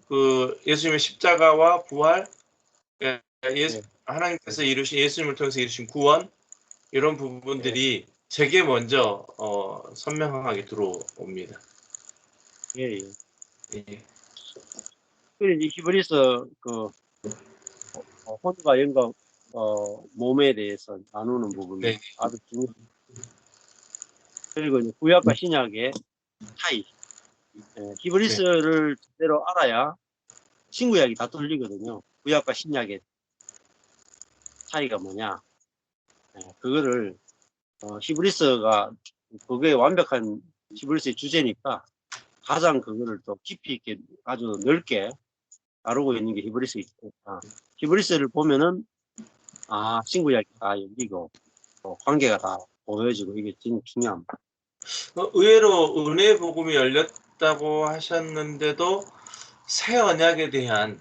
그 예수님의 십자가와 부활, 예, 네. 하나님께서 이루신 예수님을 통해서 이루신 구원 이런 부분들이 제게 먼저 선명하게 들어옵니다. 예, 예. 예. 그리고 히브리서 혼과 영과 몸에 대해서 나누는 부분이 네. 아주 중요합니다. 그리고 이제 구약과 신약의 차이. 히브리서를 제대로 알아야 신구약이 다 들리거든요. 구약과 신약의 차이가 뭐냐. 그거를 히브리서가 그게 완벽한 히브리서의 주제니까 가장 그거를 또 깊이 있게 아주 넓게 다루고 있는 게 히브리서이니까 히브리서를 보면은 신구약이 다 열리고 관계가 다 보여지고 이게 진짜 중요합니다. 의외로 은혜의 복음이 열렸다고 하셨는데도 새 언약에 대한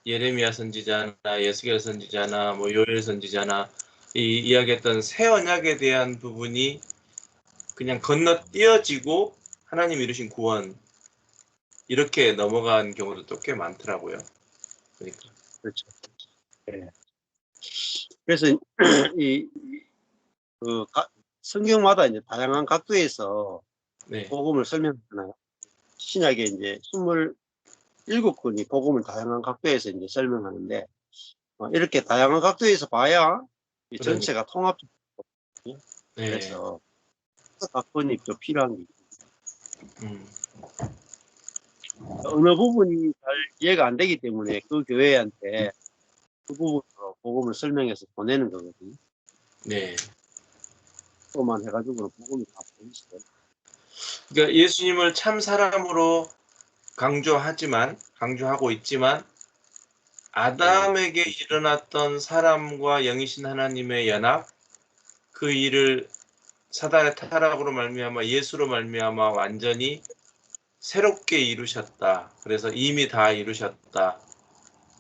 예레미야 선지자나 예스겔 선지자나 뭐 요엘 선지자나 이야기했던 새 언약에 대한 부분이 그냥 건너뛰어지고 하나님 이루신 구원 이렇게 넘어간 경우도 또 꽤 많더라고요. 그러니까. 그렇죠. 네. 그래서 성경마다 이제 다양한 각도에서 네. 복음을 설명하잖아요. 신약에 이제 27권이 복음을 다양한 각도에서 이제 설명하는데 이렇게 다양한 각도에서 봐야 이 전체가 통합적이거든요. 네. 그래서 각본이 좀 필요한 게 있습니다. 어느 부분이 잘 이해가 안 되기 때문에 그 교회한테 그 부분으로 복음을 설명해서 보내는 거거든요. 네. 그것만 해가지고는 복음이 다 보이시죠. 그러니까 예수님을 참 사람으로 강조하고 있지만 아담에게 일어났던 사람과 영이신 하나님의 연합, 그 일을 사단의 타락으로 말미암아 예수로 말미암아 완전히 새롭게 이루셨다. 그래서 이미 다 이루셨다.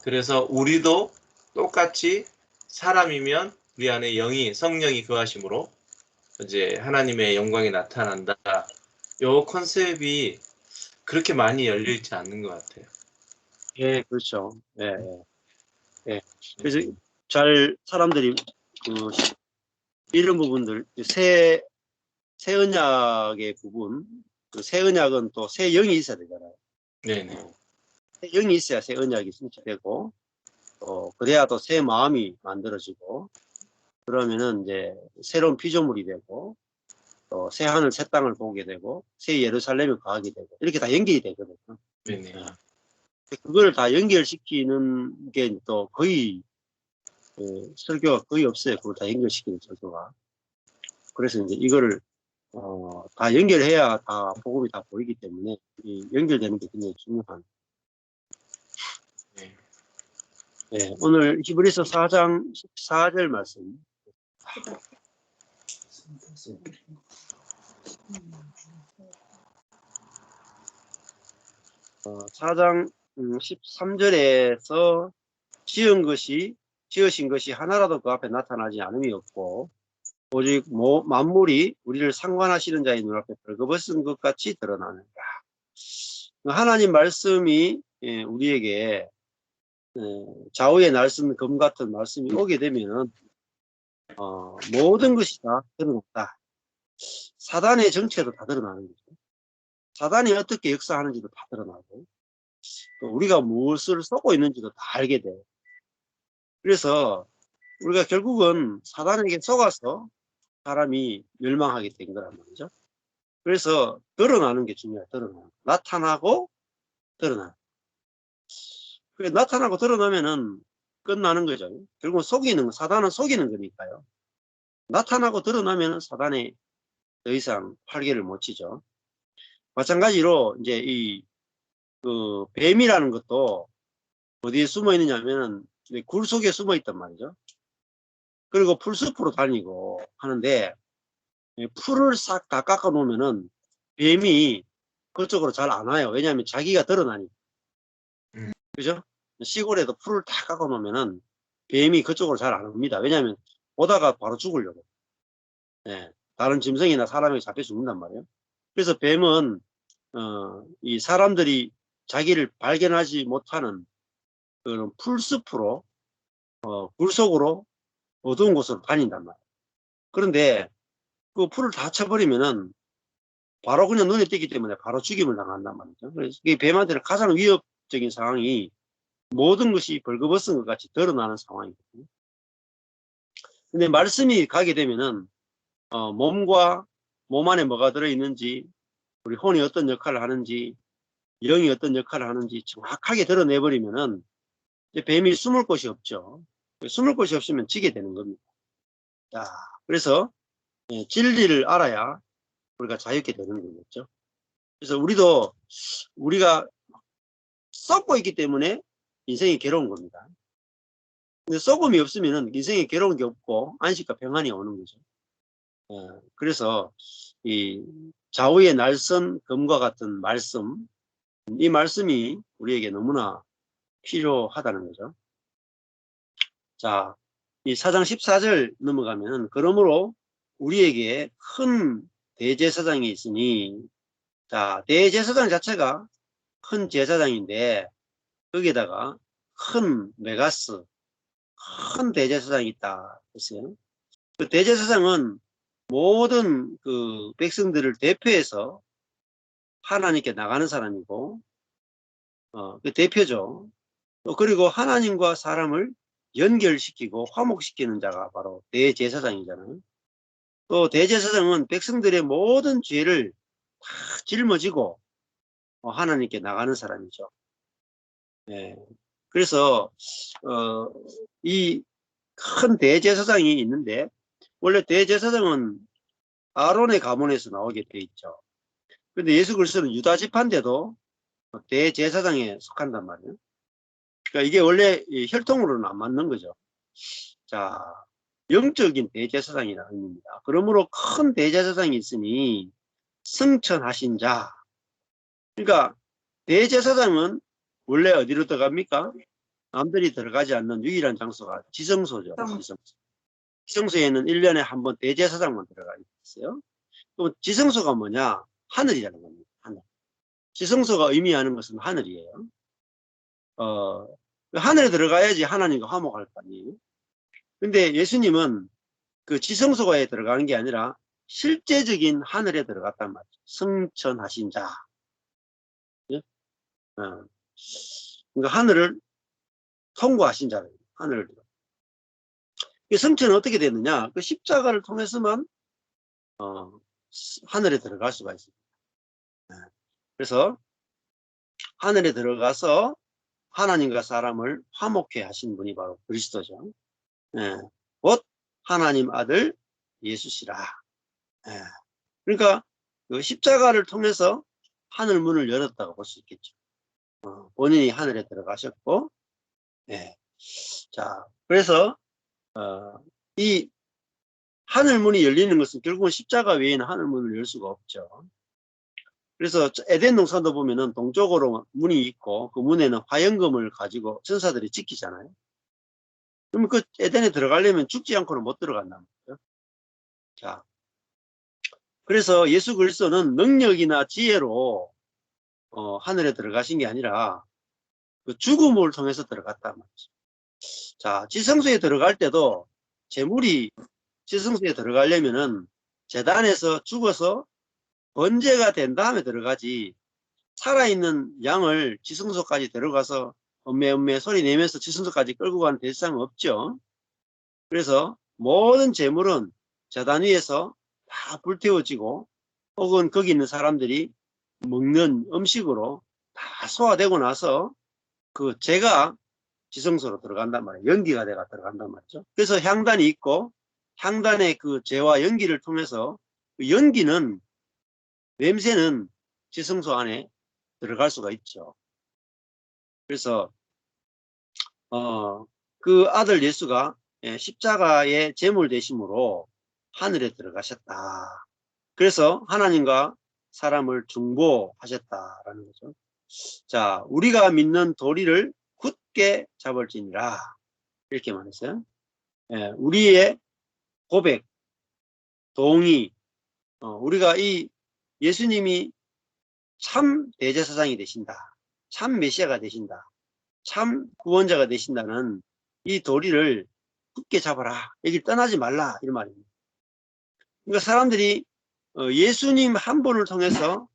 그래서 우리도 똑같이 사람이면 우리 안에 성령이 거하심으로 이제 하나님의 영광이 나타난다. 요 컨셉이 그렇게 많이 열려 있지 않는 것 같아요. 예, 그렇죠. 예. 그래서 사람들이 이런 부분들 새 언약의 부분, 새 언약은 또 새 영이 있어야 되잖아요. 네네. 새 영이 있어야 새 언약이 성취되고 그래야 또 새 마음이 만들어지고 그러면은 이제 새로운 피조물이 되고 또 새 하늘 새 땅을 보게 되고 새 예루살렘을 가게 되고 이렇게 다 연결이 되거든요. 네네. 그걸 다 연결시키는 게 또 거의 설교가 거의 없어요. 그걸 다 연결시키는 설교가. 그래서 이제 이거를 다 연결해야 다 복음이 다 보이기 때문에 연결되는 게 굉장히 중요한. 네. 네, 오늘 히브리서 4장 14절 말씀. 4장 13절에서 지으신 것이 하나라도 그 앞에 나타나지 않음이 없고 오직 만물이 우리를 상관하시는 자의 눈앞에 벌거벗은 것 같이 드러나는가. 하나님 말씀이 우리에게 좌우의 날선 검 같은 말씀이 오게 되면은 모든 것이 다 드러났다. 사단의 정체도 다 드러나는 거죠. 사단이 어떻게 역사하는지도 다 드러나고 또 우리가 무엇을 쏟고 있는지도 다 알게 돼요. 그래서 우리가 결국은 사단에게 속아서 사람이 멸망하게 된 거란 말이죠. 그래서 드러나는 게 중요해요. 나타나고 드러나는. 그래 나타나고 드러나면은 끝나는 거죠. 결국 사단은 속이는 거니까요. 나타나고 드러나면은 사단이 더 이상 활개를 못 치죠. 마찬가지로 이제 뱀이라는 것도 어디에 숨어 있느냐면은 굴 속에 숨어 있단 말이죠. 그리고 풀숲으로 다니고 하는데 풀을 싹 다 깎아 놓으면은 뱀이 그쪽으로 잘 안 와요. 왜냐하면 자기가 드러나니까. 그죠? 시골에도 풀을 다 깎아 놓으면은 뱀이 그쪽으로 잘 안 옵니다. 왜냐하면 오다가 바로 죽으려고. 다른 짐승이나 사람이 잡혀 죽는단 말이에요. 그래서 뱀은 이 사람들이 자기를 발견하지 못하는 그런 풀숲으로 굴 속으로 어두운 곳으로 다닌단 말이에요. 그런데 그 풀을 다 쳐버리면은 바로 그냥 눈에 띄기 때문에 바로 죽임을 당한단 말이죠. 그래서 이 뱀한테는 가장 위협적인 상황이 모든 것이 벌거벗은 것 같이 드러나는 상황이거든요. 근데 말씀이 가게 되면은 몸과 몸 안에 뭐가 들어있는지, 우리 혼이 어떤 역할을 하는지, 영이 어떤 역할을 하는지 정확하게 드러내버리면은 이제 뱀이 숨을 곳이 없죠. 숨을 곳이 없으면 지게 되는 겁니다. 자, 그래서 진리를 알아야 우리가 자유롭게 되는 거겠죠. 그래서 우리가 썩고 있기 때문에 인생이 괴로운 겁니다. 근데 썩음이 없으면 인생에 괴로운 게 없고 안식과 평안이 오는 거죠. 그래서 이 좌우의 날선 검과 같은 말씀, 이 말씀이 우리에게 너무나 필요하다는 거죠. 자, 이 4장 14절 넘어가면 그러므로 우리에게 큰 대제사장이 있으니, 자, 대제사장 자체가 큰 제사장인데 거기에다가 큰 메가스, 큰 대제사장이 있다 했어요. 그 대제사장은 모든 그 백성들을 대표해서 하나님께 나가는 사람이고, 그 대표죠. 그리고 하나님과 사람을 연결시키고 화목시키는 자가 바로 대제사장이잖아요. 또 대제사장은 백성들의 모든 죄를 다 짊어지고 하나님께 나가는 사람이죠. 예. 그래서 이 큰 대제사장이 있는데, 원래 대제사장은 아론의 가문에서 나오게 돼 있죠. 그런데 예수 그리스도는 유다 지파인데도 대제사장에 속한단 말이에요. 그러니까 이게 원래 혈통으로는 안 맞는 거죠. 자, 영적인 대제사장이라는 의미입니다. 그러므로 큰 대제사장이 있으니 승천하신 자. 그러니까 대제사장은 원래 어디로 들어갑니까? 남들이 들어가지 않는 유일한 장소가 지성소죠. 지성소. 지성소에는 1년에 한 번 대제사장만 들어가 있어요. 그럼 지성소가 뭐냐? 하늘이라는 겁니다. 하늘. 지성소가 의미하는 것은 하늘이에요. 하늘에 들어가야지 하나님과 화목할 거 아니에요. 근데 예수님은 그 지성소가에 들어가는 게 아니라 실제적인 하늘에 들어갔단 말이죠. 승천하신 자. 예? 그러니까 하늘을 통과하신 자예요. 하늘을. 승천은 어떻게 되느냐? 그 십자가를 통해서만 하늘에 들어갈 수가 있습니다. 그래서 하늘에 들어가서 하나님과 사람을 화목해 하신 분이 바로 그리스도죠. 곧 하나님 아들 예수시라. 그러니까 그 십자가를 통해서 하늘 문을 열었다고 볼 수 있겠죠. 본인이 하늘에 들어가셨고, 자, 그래서 이 하늘 문이 열리는 것은 결국은 십자가 외에는 하늘 문을 열 수가 없죠. 그래서 에덴 동산도 보면은 동쪽으로 문이 있고 그 문에는 화영금을 가지고 천사들이 지키잖아요. 그러면 그 에덴에 들어가려면 죽지 않고는 못 들어간단 말이죠. 자, 그래서 예수 그리스도는 능력이나 지혜로 하늘에 들어가신 게 아니라 그 죽음을 통해서 들어갔단 말이죠. 자, 지성소에 들어갈 때도 제물이 지성소에 들어가려면은 제단에서 죽어서 번제가 된 다음에 들어가지, 살아있는 양을 지성소까지 들어가서 엄매 소리 내면서 지성소까지 끌고 가는 대상은 없죠. 그래서 모든 제물은 제단 위에서 다 불태워지고 혹은 거기 있는 사람들이 먹는 음식으로 다 소화되고 나서 그 제가 지성소로 들어간단 말이에요. 연기가 돼가 들어간단 말이죠. 그래서 향단이 있고 향단의 그 재와 연기를 통해서 그 연기는, 냄새는 지성소 안에 들어갈 수가 있죠. 그래서 그 아들 예수가 십자가의 제물 되심으로 하늘에 들어가셨다. 그래서 하나님과 사람을 중보하셨다라는 거죠. 자, 우리가 믿는 도리를 굳게 잡을지니라, 이렇게 말했어요. 우리의 고백, 동의, 우리가 이 예수님이 참 대제사장이 되신다. 참 메시아가 되신다, 참 구원자가 되신다는 이 도리를 굳게 잡아라, 여기 떠나지 말라, 이런 말입니다. 그러니까 사람들이 예수님 한 분을 통해서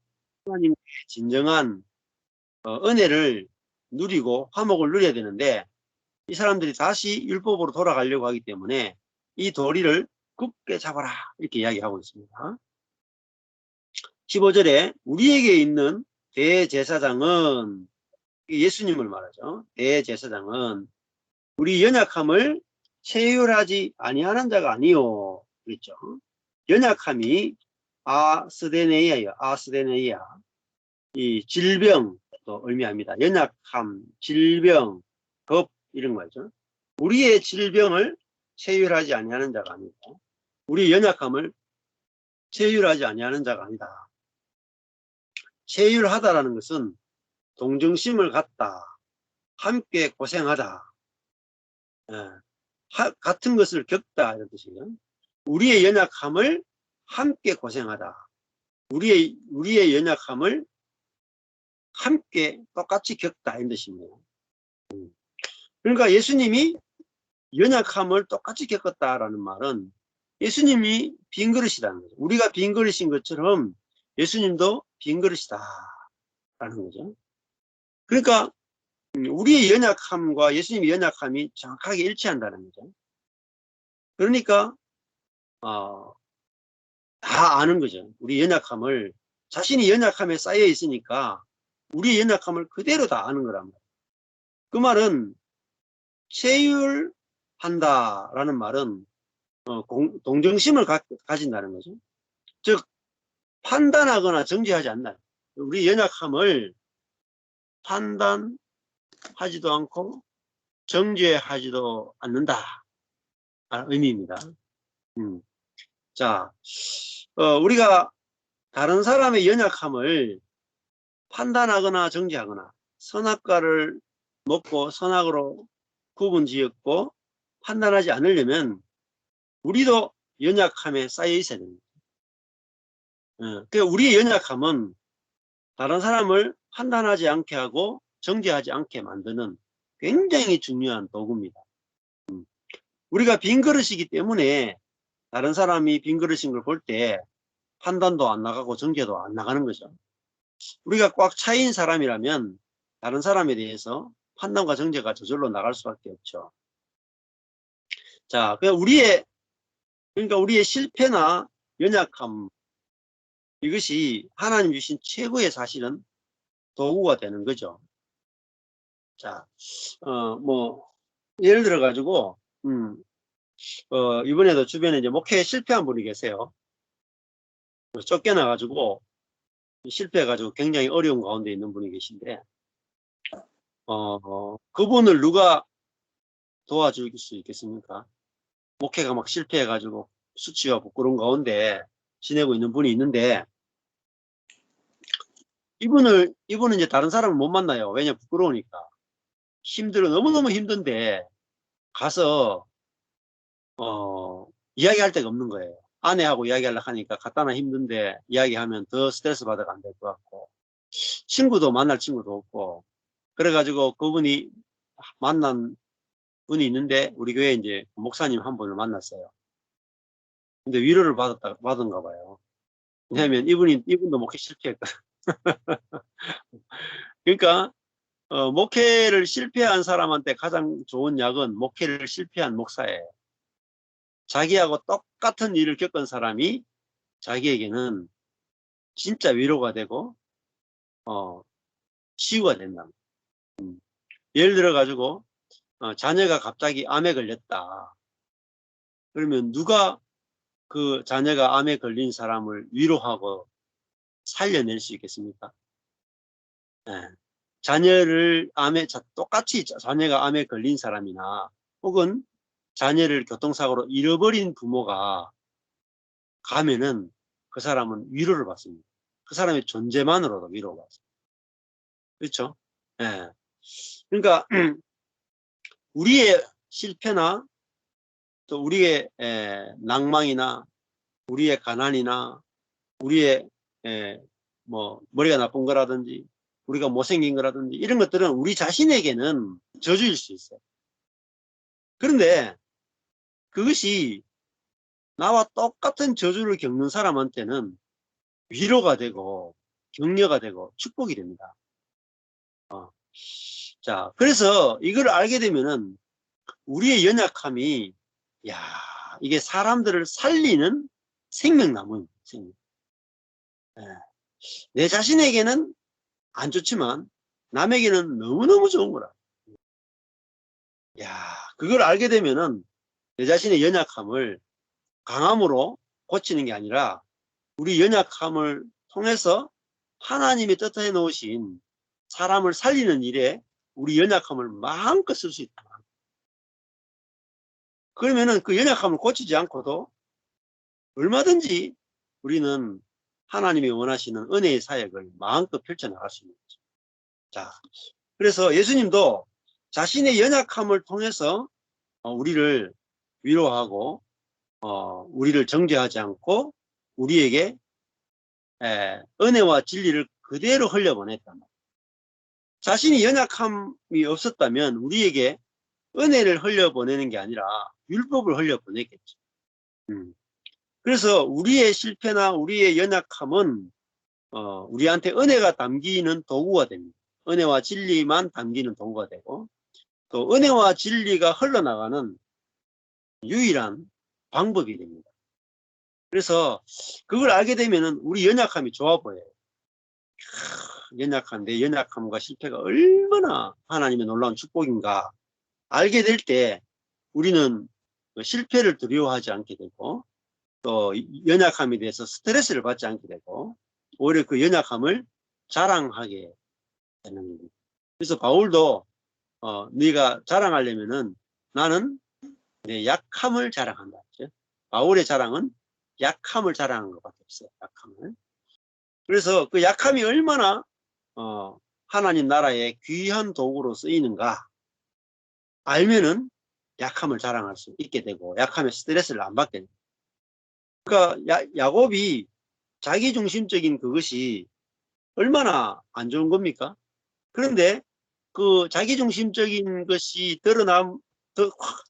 하나님의 진정한 은혜를 누리고 화목을 누려야 되는데, 이 사람들이 다시 율법으로 돌아가려고 하기 때문에 이 도리를 굳게 잡아라, 이렇게 이야기하고 있습니다. 15절에 우리에게 있는 대제사장은, 예수님을 말하죠. 대제사장은 우리 연약함을 체휼하지 아니하는 자가 아니요, 그랬죠. 연약함이 아스데네이아예요. 아스데네이아. 이 질병 또 의미합니다. 연약함, 질병, 겁, 이런 거죠. 우리의 질병을 체휼하지 아니하는 자가 아니고, 우리의 연약함을 체휼하지 아니하는 자가 아니다. 체휼하다라는 것은 동정심을 갖다, 함께 고생하다, 같은 것을 겪다, 이런 뜻이에요. 우리의 연약함을 함께 고생하다. 우리의 연약함을 함께 똑같이 겪다, 이런 뜻입니다. 그러니까 예수님이 연약함을 똑같이 겪었다라는 말은 예수님이 빈 그릇이라는 거죠. 우리가 빈 그릇인 것처럼 예수님도 빈 그릇이다라는 거죠. 그러니까 우리의 연약함과 예수님의 연약함이 정확하게 일치한다는 거죠. 그러니까 다 아는 거죠. 우리 연약함을, 자신이 연약함에 쌓여 있으니까 우리의 연약함을 그대로 다 아는 거란 말이에요. 그 말은 체휼한다라는 말은 동정심을 가진다는 거죠. 즉 판단하거나 정죄하지 않나요? 우리 연약함을 판단하지도 않고 정죄하지도 않는다, 의미입니다. 자, 우리가 다른 사람의 연약함을 판단하거나 정죄하거나, 선악과를 먹고 선악으로 구분지었고 판단하지 않으려면 우리도 연약함에 쌓여 있어야 됩니다. 그러니까 우리의 연약함은 다른 사람을 판단하지 않게 하고 정죄하지 않게 만드는 굉장히 중요한 도구입니다. 우리가 빈 그릇이기 때문에 다른 사람이 빈 그릇인 걸 볼 때 판단도 안 나가고 정죄도 안 나가는 거죠. 우리가 꽉 차인 사람이라면 다른 사람에 대해서 판단과 정죄가 저절로 나갈 수밖에 없죠. 자, 그러니까 우리의 실패나 연약함, 이것이 하나님 주신 최고의 사실은 도구가 되는 거죠. 자, 예를 들어 가지고, 이번에도 주변에 이제 목회에 실패한 분이 계세요. 쫓겨나 가지고, 실패해 가지고 굉장히 어려운 가운데 있는 분이 계신데, 그분을 누가 도와줄 수 있겠습니까? 목회가 막 실패해 가지고 수치와 부끄러운 가운데 지내고 있는 분이 있는데, 이분은 이제 다른 사람을 못 만나요. 왜냐, 부끄러우니까. 너무너무 힘든데 가서 이야기할 데가 없는 거예요. 아내하고 이야기하려고 하니까 갖다나 힘든데 이야기하면 더 스트레스 받아가 안 될 것 같고, 만날 친구도 없고, 그래가지고 그분이 만난 분이 있는데 우리 교회 이제 목사님 한 분을 만났어요. 근데 위로를 받은가 봐요. 왜냐하면 이분도 목회 실패했거든. 그러니까 목회를 실패한 사람한테 가장 좋은 약은 목회를 실패한 목사예요. 자기하고 똑같은 일을 겪은 사람이 자기에게는 진짜 위로가 되고 치유가 된다. 예를 들어 가지고 자녀가 갑자기 암에 걸렸다. 그러면 누가 그 자녀가 암에 걸린 사람을 위로하고 살려낼 수 있겠습니까? 네. 똑같이 자녀가 암에 걸린 사람이나 혹은 자녀를 교통사고로 잃어버린 부모가 가면은 그 사람은 위로를 받습니다. 그 사람의 존재만으로도 위로를 받습니다. 그렇죠? 네. 그러니까 우리의 실패나 또 우리의 낭망이나 우리의 가난이나 우리의 머리가 나쁜 거라든지 우리가 못생긴 거라든지 이런 것들은 우리 자신에게는 저주일 수 있어요. 그런데 그것이 나와 똑같은 저주를 겪는 사람한테는 위로가 되고 격려가 되고 축복이 됩니다. 자, 그래서 이걸 알게 되면은 우리의 연약함이, 야, 이게 사람들을 살리는 생명나무입니다. 생명. 내 자신에게는 안 좋지만 남에게는 너무너무 좋은 거라. 야, 그걸 알게 되면은 내 자신의 연약함을 강함으로 고치는 게 아니라 우리 연약함을 통해서 하나님이 뜻해 놓으신 사람을 살리는 일에 우리 연약함을 마음껏 쓸 수 있다. 그러면은 그 연약함을 고치지 않고도 얼마든지 우리는 하나님이 원하시는 은혜의 사역을 마음껏 펼쳐나갈 수 있는 거죠. 자, 그래서 예수님도 자신의 연약함을 통해서 우리를 위로하고 우리를 정죄하지 않고 우리에게 은혜와 진리를 그대로 흘려보냈단 말이에요. 자신이 연약함이 없었다면 우리에게 은혜를 흘려보내는 게 아니라 율법을 흘려보냈겠죠. 그래서 우리의 실패나 우리의 연약함은 우리한테 은혜가 담기는 도구가 됩니다. 은혜와 진리만 담기는 도구가 되고 또 은혜와 진리가 흘러나가는 유일한 방법이 됩니다. 그래서 그걸 알게 되면은 우리 연약함이 좋아 보여요. 내 연약함과 실패가 얼마나 하나님의 놀라운 축복인가 알게 될 때 우리는 실패를 두려워하지 않게 되고 또 연약함에 대해서 스트레스를 받지 않게 되고 오히려 그 연약함을 자랑하게 되는 겁니다. 그래서 바울도 네가 자랑하려면은 나는 내 약함을 자랑한다. 그렇죠? 바울의 자랑은 약함을 자랑한 것밖에 없어요. 약함을. 그래서 그 약함이 얼마나 하나님 나라의 귀한 도구로 쓰이는가 알면은 약함을 자랑할 수 있게 되고 약함의 스트레스를 안 받게 됩니다. 그러니까 야곱이 자기중심적인 그것이 얼마나 안 좋은 겁니까? 그런데 그 자기중심적인 것이 확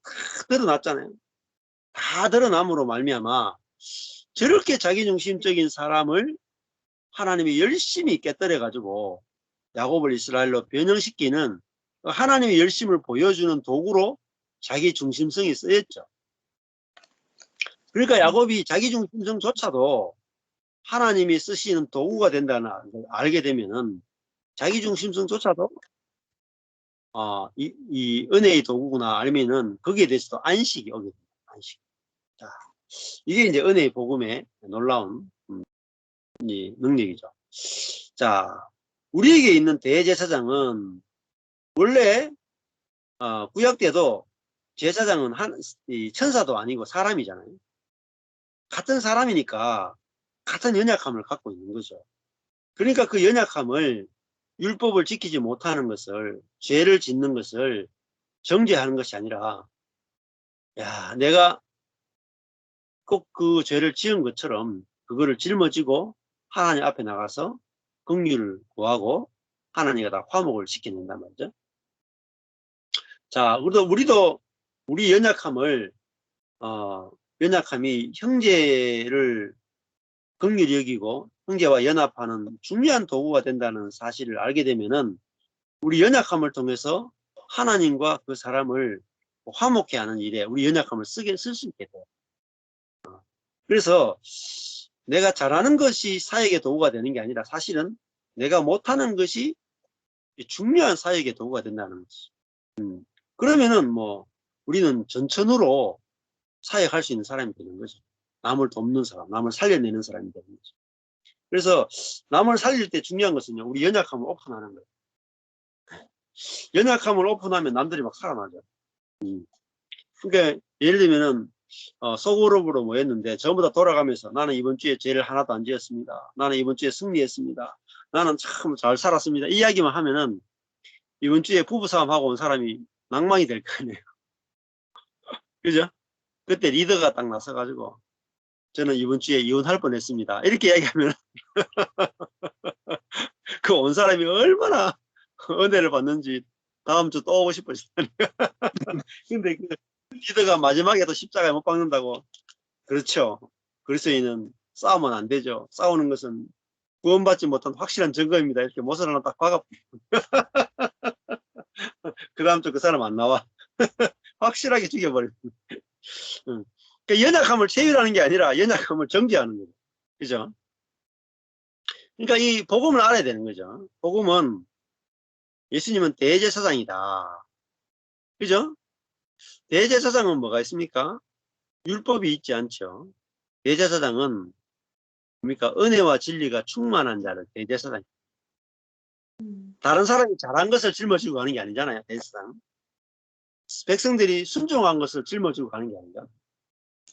드러났잖아요. 다 드러남으로 말미암아 저렇게 자기중심적인 사람을 하나님이 열심히 깨뜨려 가지고 야곱을 이스라엘로 변형시키는 하나님의 열심을 보여주는 도구로 자기중심성이 쓰였죠. 그러니까 야곱이 자기중심성조차도 하나님이 쓰시는 도구가 된다는 걸 알게 되면은 자기중심성조차도 이 은혜의 도구구나 알면은 거기에 대해서도 안식이 오게 됩니다. 안식. 자, 이게 이제 은혜의 복음의 놀라운 이 능력이죠. 자, 우리에게 있는 대제사장은 원래 구약 때도 제사장은 이 천사도 아니고 사람이잖아요. 같은 사람이니까 같은 연약함을 갖고 있는 거죠. 그러니까 그 연약함을 율법을 지키지 못하는 것을 죄를 짓는 것을 정죄하는 것이 아니라 야 내가 꼭 그 죄를 지은 것처럼 그거를 짊어지고 하나님 앞에 나가서 긍휼을 구하고 하나님과 다 화목을 시켜낸단 말이죠. 자, 우리도 우리 연약함을 연약함이 형제를 긍휼히 여기고 형제와 연합하는 중요한 도구가 된다는 사실을 알게 되면은 우리 연약함을 통해서 하나님과 그 사람을 화목케 하는 일에 우리 연약함을 쓸 수 있게 돼요. 그래서 내가 잘하는 것이 사역의 도구가 되는 게 아니라 사실은 내가 못하는 것이 중요한 사역의 도구가 된다는 거지. 그러면은 뭐 우리는 전천후로 사역할 수 있는 사람이 되는 거죠. 남을 돕는 사람, 남을 살려내는 사람이 되는 거죠. 그래서 남을 살릴 때 중요한 것은요, 우리 연약함을 오픈하는 거예요. 연약함을 오픈하면 남들이 막 살아나죠. 그러니까 예를 들면은 소그룹으로 모였는데 전부 다 돌아가면서 나는 이번 주에 죄를 하나도 안 지었습니다. 나는 이번 주에 승리했습니다. 나는 참 잘 살았습니다. 이 이야기만 하면은 이번 주에 부부싸움 하고 온 사람이 낭망이 될 거 아니에요. 그죠? 그때 리더가 딱 나서가지고 저는 이번 주에 이혼할 뻔했습니다. 이렇게 이야기하면 그 온 사람이 얼마나 은혜를 받는지 다음 주 또 오고 싶어지다니까. 근데 그 리더가 마지막에 또 십자가에 못 박는다고. 그렇죠. 그리스도인은 싸우면 안 되죠. 싸우는 것은 구원받지 못한 확실한 증거입니다. 이렇게 못을 하나 딱 박아. 그 다음 주 그 사람 안 나와. 확실하게 죽여버려. 응. 그러니까 연약함을 채유라는 게 아니라 연약함을 정지하는 거죠. 그죠? 그러니까 이 복음을 알아야 되는 거죠. 복음은 예수님은 대제사장이다. 그죠? 대제사장은 뭐가 있습니까? 율법이 있지 않죠. 대제사장은 뭡니까? 은혜와 진리가 충만한 자를 대제사장. 다른 사람이 잘한 것을 짊어지고 가는 게 아니잖아요. 대제사장. 백성들이 순종한 것을 짊어지고 가는 게 아니라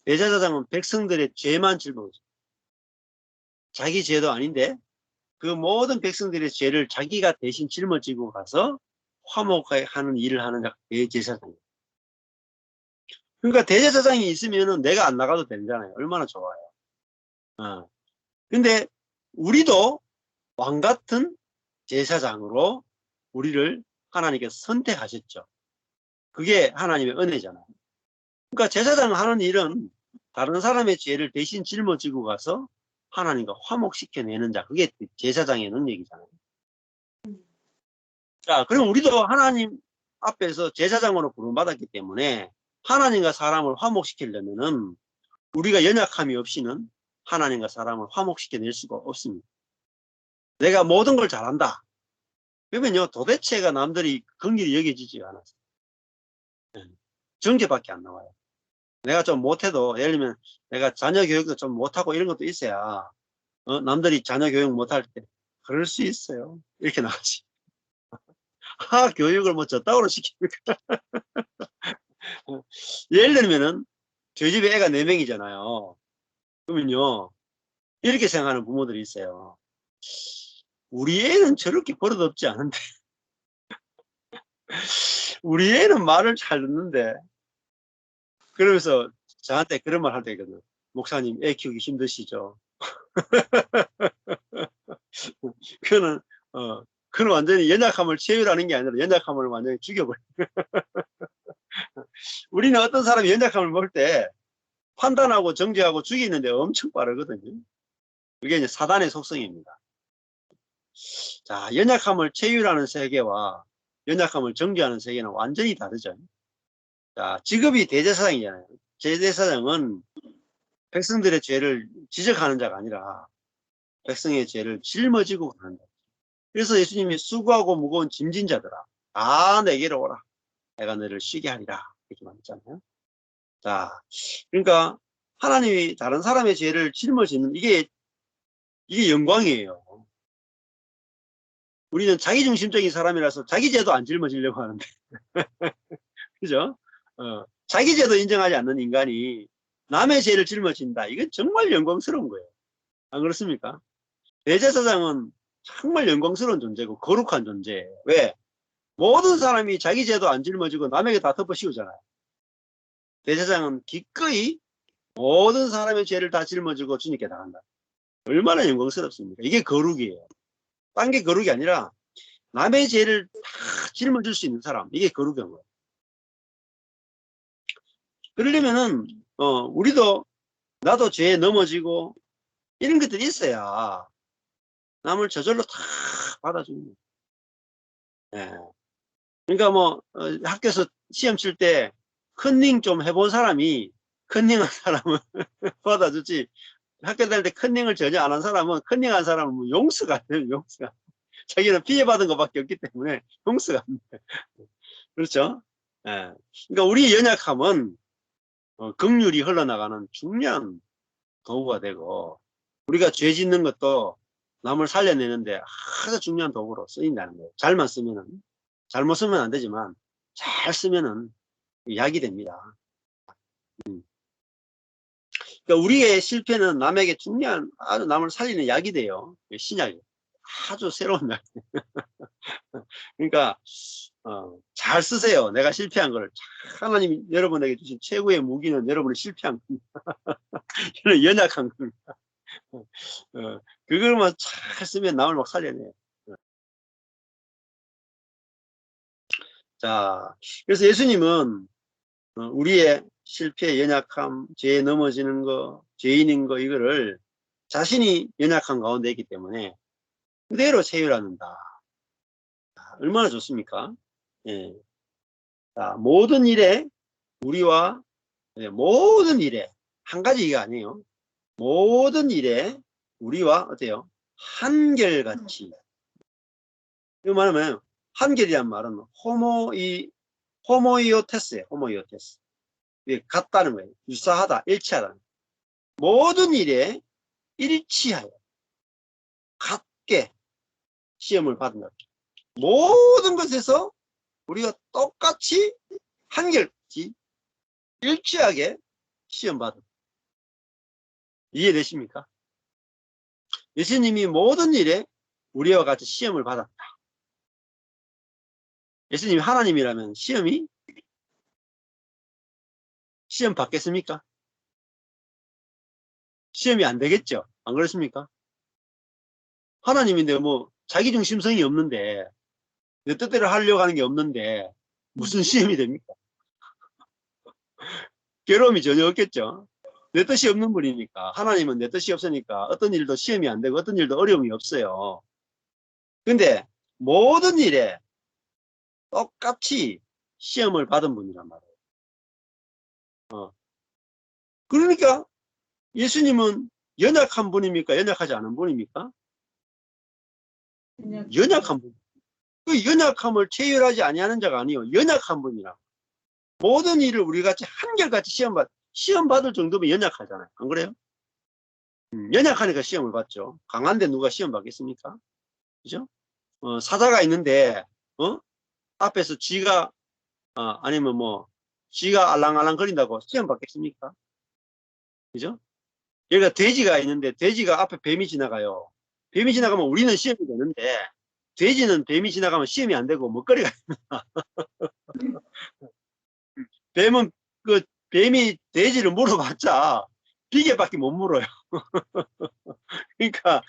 대제사장은 백성들의 죄만 짊어지고 자기 죄도 아닌데 그 모든 백성들의 죄를 자기가 대신 짊어지고 가서 화목하는 일을 하는 자가 대제사장이에요. 그러니까 대제사장이 있으면은 내가 안 나가도 되잖아요. 얼마나 좋아요. 근데 우리도 왕 같은 제사장으로 우리를 하나님께서 선택하셨죠. 그게 하나님의 은혜잖아요. 그러니까 제사장 하는 일은 다른 사람의 죄를 대신 짊어지고 가서 하나님과 화목시켜내는 자, 그게 제사장의 능력이잖아요. 자, 그럼 우리도 하나님 앞에서 제사장으로 부름받았기 때문에 하나님과 사람을 화목시키려면은 우리가 연약함이 없이는 하나님과 사람을 화목시켜낼 수가 없습니다. 내가 모든 걸 잘한다. 그러면요, 도대체가 남들이 긍휼히 여겨지지 않았어요. 정죄밖에 안 나와요. 내가 좀 못해도, 예를 들면 내가 자녀 교육도 좀 못하고 이런 것도 있어야, 남들이 자녀 교육 못할 때, 그럴 수 있어요. 이렇게 나가지. 교육을 뭐 저따구로 시킵니까? 예를 들면은, 저희 집에 애가 4명이잖아요. 그러면요, 이렇게 생각하는 부모들이 있어요. 우리 애는 저렇게 버릇없지 않은데, 우리 애는 말을 잘 듣는데, 그러면서 저한테 그런 말 할 때 있거든요. 목사님, 애 키우기 힘드시죠? 그거는, 그건 완전히 연약함을 채우라는 게 아니라 연약함을 완전히 죽여버려. 우리는 어떤 사람이 연약함을 볼 때 판단하고 정죄하고 죽이는데 엄청 빠르거든요. 그게 이제 사단의 속성입니다. 자, 연약함을 채유라는 세계와 연약함을 정죄하는 세계는 완전히 다르죠. 자, 직업이 대제사장이잖아요. 대제사장은 백성들의 죄를 지적하는 자가 아니라 백성의 죄를 짊어지고 가는 자. 그래서 예수님이 수고하고 무거운 짐진 자들아, 다 내게로 오라. 내가 너를 쉬게 하리라. 이렇게 말했잖아요. 자, 그러니까 하나님이 다른 사람의 죄를 짊어지는 이게 영광이에요. 우리는 자기중심적인 사람이라서 자기 죄도 안 짊어지려고 하는데. 그죠? 자기 죄도 인정하지 않는 인간이 남의 죄를 짊어진다. 이건 정말 영광스러운 거예요. 안 그렇습니까? 대제사장은 정말 영광스러운 존재고 거룩한 존재예요. 왜? 모든 사람이 자기 죄도 안 짊어지고 남에게 다 덮어씌우잖아요. 대제사장은 기꺼이 모든 사람의 죄를 다 짊어지고 주님께 나간다. 얼마나 영광스럽습니까? 이게 거룩이에요. 딴 게 거룩이 아니라 남의 죄를 다 짊어질 수 있는 사람. 이게 거룩인 거예요. 그러려면은 우리도 나도 죄에 넘어지고 이런 것들이 있어야 남을 저절로 다 받아주는 거예요. 예. 그러니까 뭐 학교에서 시험 칠 때 컨닝 좀 해본 사람이 컨닝한 사람은 받아주지, 학교 다닐 때 컨닝을 전혀 안 한 사람은, 컨닝한 사람은 뭐 용서가 안 돼요. 용서가. 자기는 피해받은 것밖에 없기 때문에 용서가 안 돼요. 그렇죠? 예. 그러니까 우리의 연약함은 긍휼이 흘러나가는 중요한 도구가 되고, 우리가 죄 짓는 것도 남을 살려내는데 아주 중요한 도구로 쓰인다는 거예요. 잘만 쓰면은. 잘못 쓰면 안 되지만 잘 쓰면은 약이 됩니다. 그러니까 우리의 실패는 남에게 중요한, 아주 남을 살리는 약이 돼요. 신약이. 아주 새로운 약. 그러니까 잘 쓰세요. 내가 실패한 걸. 하나님이 여러분에게 주신 최고의 무기는 여러분이 실패한 겁니다. 연약한 겁니다. 그걸만 잘 쓰면 남을 막 살려내요. 자, 그래서 예수님은 우리의 실패, 연약함, 죄에 넘어지는 거, 죄인인 거 이거를 자신이 연약한 가운데 있기 때문에 그대로 체휼하는다. 얼마나 좋습니까? 예. 자, 모든 일에 우리와 모든 일에 한 가지 이게 아니에요. 모든 일에 우리와 어때요? 한결같이. 이거 말하면 한결이란 말은 호모이오테스예요. 호모이오테스. 같다는 거예요. 유사하다, 일치하다. 모든 일에 일치하여 같게 시험을 받는다. 모든 것에서 우리가 똑같이 한결같이 일치하게 시험 받은. 이해되십니까? 예수님이 모든 일에 우리와 같이 시험을 받았다. 예수님이 하나님이라면 시험 받겠습니까? 시험이 안 되겠죠. 안 그렇습니까? 하나님인데 뭐 자기중심성이 없는데 내 뜻대로 하려고 하는 게 없는데 무슨 시험이 됩니까? 괴로움이 전혀 없겠죠. 내 뜻이 없는 분이니까. 하나님은 내 뜻이 없으니까 어떤 일도 시험이 안 되고 어떤 일도 어려움이 없어요. 근데 모든 일에 똑같이 시험을 받은 분이란 말이에요. 그러니까 예수님은 연약한 분입니까? 연약하지 않은 분입니까? 연약한 분. 그 연약함을 체휼하지 아니하는 자가 아니요. 연약한 분이라. 모든 일을 우리 같이 한결같이 시험 받을 정도면 연약하잖아요. 안 그래요? 연약하니까 시험을 받죠. 강한데 누가 시험 받겠습니까? 그죠? 사자가 있는데, 앞에서 쥐가, 아니면 쥐가 알랑알랑 거린다고 시험 받겠습니까? 그죠? 여기가 돼지가 있는데, 돼지가 앞에 뱀이 지나가요. 뱀이 지나가면 우리는 시험이 되는데, 돼지는 뱀이 지나가면 시험이 안 되고 먹거리가 뱀은 뱀이 돼지를 물어봤자 비계밖에 못 물어요. 그러니까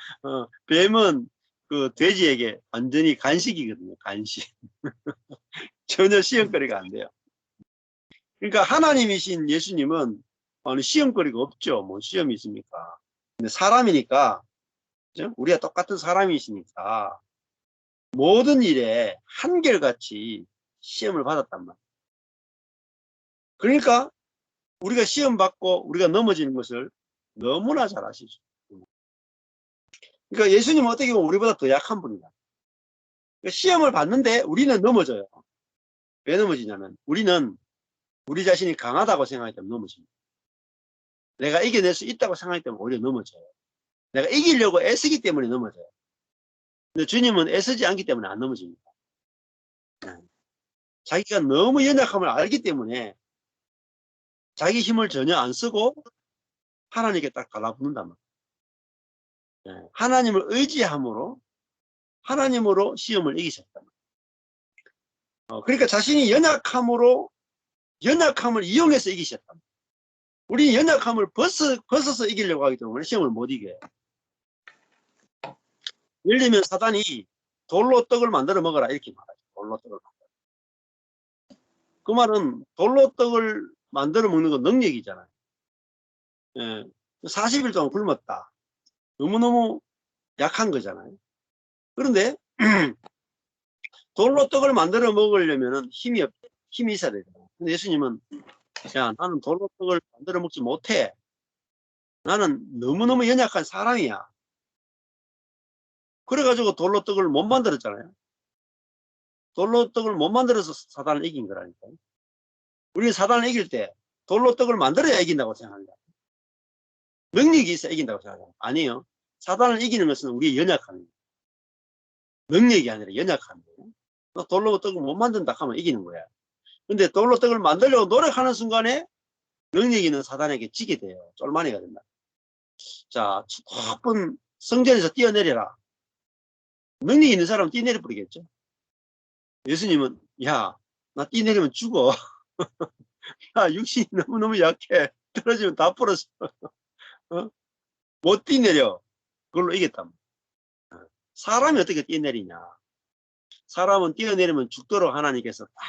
뱀은 그 돼지에게 완전히 간식이거든요. 간식. 전혀 시험거리가 안 돼요. 그러니까 하나님이신 예수님은 시험거리가 없죠. 뭐 시험이 있습니까? 근데 사람이니까, 그죠? 우리가 똑같은 사람이시니까 모든 일에 한결같이 시험을 받았단 말이에요. 그러니까 우리가 시험 받고 우리가 넘어지는 것을 너무나 잘 아시죠. 그러니까 예수님은 어떻게 보면 우리보다 더 약한 분이다. 그러니까 시험을 받는데 우리는 넘어져요. 왜 넘어지냐면 우리는 우리 자신이 강하다고 생각하기 때문에 넘어집니다. 내가 이겨낼 수 있다고 생각하기 때문에 오히려 넘어져요. 내가 이기려고 애쓰기 때문에 넘어져요. 근데 주님은 애쓰지 않기 때문에 안 넘어집니다. 자기가 너무 연약함을 알기 때문에 자기 힘을 전혀 안 쓰고 하나님께 딱 달라붙는단 말이에요. 하나님을 의지함으로 하나님으로 시험을 이기셨단 말이에요. 그러니까 자신이 연약함을 이용해서 이기셨단 말이에요. 우리 연약함을 벗어서 이기려고 하기 때문에 시험을 못 이겨요. 예를 들면 사단이 돌로 떡을 만들어 먹어라 이렇게 말하죠. 돌로 떡을 만들어. 그 말은 돌로 떡을 만들어 먹는 건 능력이잖아요. 40일 동안 굶었다. 너무너무 약한 거잖아요. 그런데 돌로 떡을 만들어 먹으려면 힘이 있어야 되잖아요. 근데 예수님은 야, 나는 돌로 떡을 만들어 먹지 못해. 나는 너무너무 연약한 사람이야. 그래가지고 돌로 떡을 못 만들었잖아요. 돌로 떡을 못 만들어서 사단을 이긴 거라니까요. 우리는 사단을 이길 때 돌로 떡을 만들어야 이긴다고 생각합니다. 능력이 있어야 이긴다고 생각해요. 아니에요. 사단을 이기는 것은 우리의 연약함이에요. 능력이 아니라 연약함이에요. 돌로 떡을 못 만든다 하면 이기는 거야. 근데 돌로 떡을 만들려고 노력하는 순간에 능력이 있는 사단에게 지게 돼요. 쫄만이가 된다. 자, 높은 성전에서 뛰어내려라. 능력이 있는 사람은 뛰어내려 버리겠죠. 예수님은 야, 나 뛰어내리면 죽어. 야, 육신이 너무너무 약해. 떨어지면 다 부러져. 못 뛰어내려. 그걸로 이겼단 말이야. 사람이 어떻게 뛰어내리냐. 사람은 뛰어내리면 죽도록 하나님께서 딱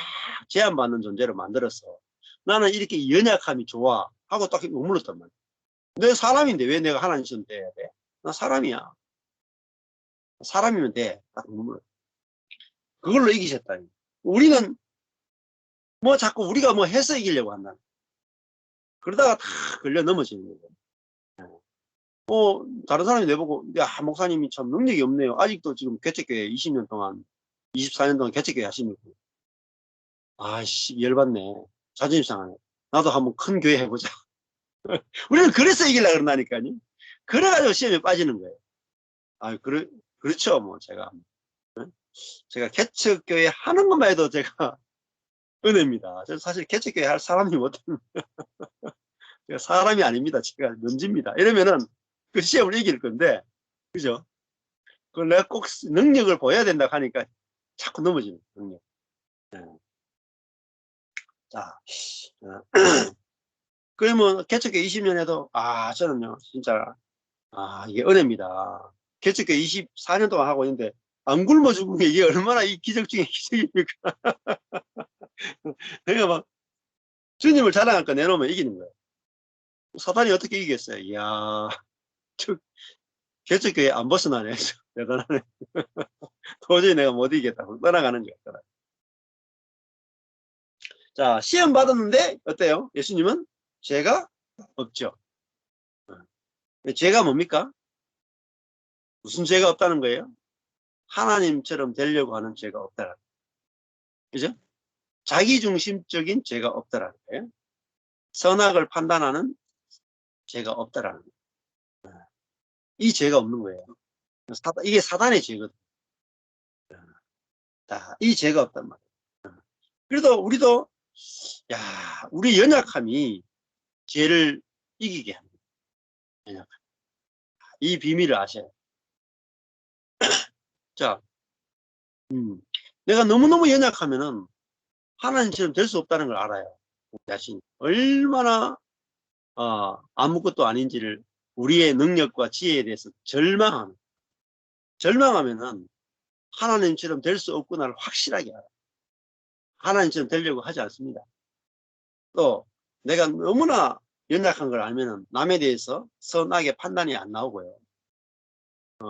제한받는 존재로 만들었어. 나는 이렇게 연약함이 좋아 하고 딱 머물렀단 말이야. 내가 사람인데 왜 내가 하나님처럼 돼야 돼? 나 사람이야. 사람이면 돼. 딱 머물러. 그걸로 이기셨다니. 우리는 뭐 자꾸 우리가 뭐 해서 이기려고 한다. 그러다가 다 걸려 넘어지는 거예요. 다른 사람이 내보고, 야, 목사님이 참 능력이 없네요. 아직도 지금 개척교회 20년 동안, 24년 동안 개척교회 하시는 거. 아이씨, 열받네. 자존심 상하네. 나도 한번 큰 교회 해보자. 우리는 그래서 이기려고 그런다니까요. 그래가지고 시험에 빠지는 거예요. 그렇죠. 뭐, 제가 개척교회 하는 것만 해도 제가 은혜입니다. 저 사실 개척교회 할 사람이 못합니다. 제가 사람이 아닙니다. 제가 먼지입니다. 이러면은 그 시험을 이길 건데, 그죠? 그걸 내가 꼭 능력을 보여야 된다 하니까 자꾸 넘어지는 능력. 네. 자, 그러면 개척교회 20년 해도, 저는요, 진짜, 이게 은혜입니다. 개척교회 24년 동안 하고 있는데, 안 굶어 죽은 게 이게 얼마나 이 기적 중에 기적입니까? 내가 막, 주님을 자랑할 거 내놓으면 이기는 거예요. 사탄이 어떻게 이기겠어요? 이야, 개척교회 안 벗어나네. 대단하네. 도저히 내가 못 이기겠다고 떠나가는 거야. 자, 시험 받았는데, 어때요? 예수님은 죄가 없죠. 죄가 뭡니까? 무슨 죄가 없다는 거예요? 하나님처럼 되려고 하는 죄가 없다라는 거예요. 그죠? 자기중심적인 죄가 없다라는 거예요. 선악을 판단하는 죄가 없다라는 거예요. 이 죄가 없는 거예요. 이게 사단의 죄거든요. 자, 이 죄가 없단 말이에요. 그래도 우리도, 우리 연약함이 죄를 이기게 합니다. 연약함. 이 비밀을 아셔야 돼요. 자, 내가 너무너무 연약하면은 하나님처럼 될 수 없다는 걸 알아요. 자신 얼마나 아무것도 아닌지를 우리의 능력과 지혜에 대해서 절망하면은 하나님처럼 될 수 없구나를 확실하게 알아요. 하나님처럼 되려고 하지 않습니다. 또 내가 너무나 연약한 걸 알면은 남에 대해서 선하게 판단이 안 나오고요.